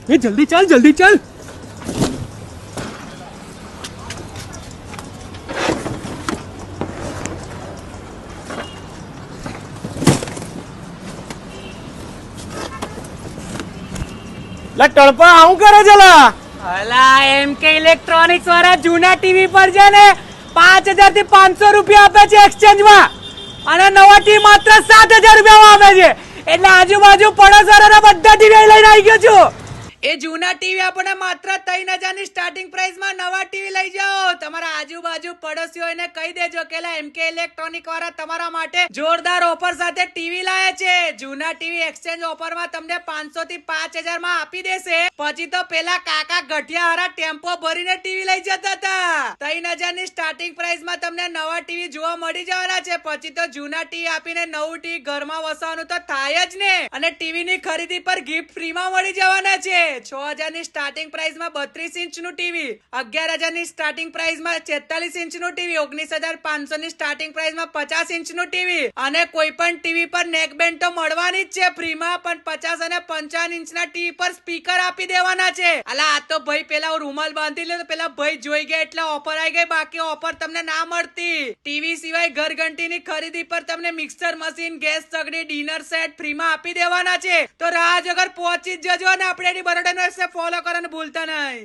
એ જલ્દી ચાલ જલ્દી ચાલ. લા ટળપા આવું કરે છે લા? અલા એમકે ઇલેક્ટ્રોનિક્સ વાળા જૂના ટીવી પર છે ને 5000 થી 500 રૂપિયા આપે છે એક્સચેન્જ માં, અને નવા ટીવી માત્ર 7000 રૂપિયામાં આપે છે. એટલે આજુબાજુ પડોશવાળાના બધા ટીવી લઈને આવી ગયો છું. એ જૂના ટીવી આપણે માત્ર 3000 ની સ્ટાર્ટિંગ પ્રાઇસ માં નવા ટીવી લઈ જાઓ. તમારા આજુબાજુ પડોશીઓને કહી દેજો કે એમકે ઇલેક્ટ્રોનિક વાળા તમારા માટે જોરદાર ઓફર સાથે ટીવી લાયા છે. જૂના ટીવી એક્સચેન્જ ઓફર માં તમને 500 થી 5000 માં આપી દેશે. પછી તો પેલા કાકા ગઠિયા હારા ટેમ્પો ભરીને ટીવી લઈ જતા હતા. 3000 ની સ્ટાર્ટિંગ પ્રાઇસ માં તમને નવા ટીવી જોવા મળી જવાના છે. પછી તો જૂના ટીવી આપીને નવું ટીવી ઘરમાં વસાવવાનું તો થાય જ ને. અને ટીવી ની ખરીદી પર ગિફ્ટ ફ્રી માં મળી જવાના છે. 6000 ની સ્ટાર્ટિંગ પ્રાઇસ માં 32 ઇંચ નું ટીવી, 11000 ની સ્ટાર્ટિંગ પ્રાઇસ માં 46 ઇંચ નું ટીવી, 19500 ની સ્ટાર્ટિંગ પ્રાઇસ માં 50 ઇંચ નું ટીવી, અને કોઈ પણ ટીવી પર નેક બેન્ડ તો મળવાની જ છે ફ્રી માં. પણ 50 અને 55 ઇંચ ના ટીવી પર સ્પીકર આપી દેવાના છે. અલા આ તો ભાઈ પેલા રૂમાલ બાંધી લે તો પેલા ભાઈ જોઈ ગયા એટલે ઓફર આવી ગઈ. બાકી ઓફર તમને ના મળતી. ટીવી સિવાય ઘરઘંટી ની ખરીદી પર તમને મિક્સર મશીન, ગેસ સગડી, ડિનર સેટ ફ્રી માં આપી દેવાના છે. તો રાહ વગર પહોંચી જજો અને આપણે બરોડા ફોલો કરવાનું ભૂલતા નહીં.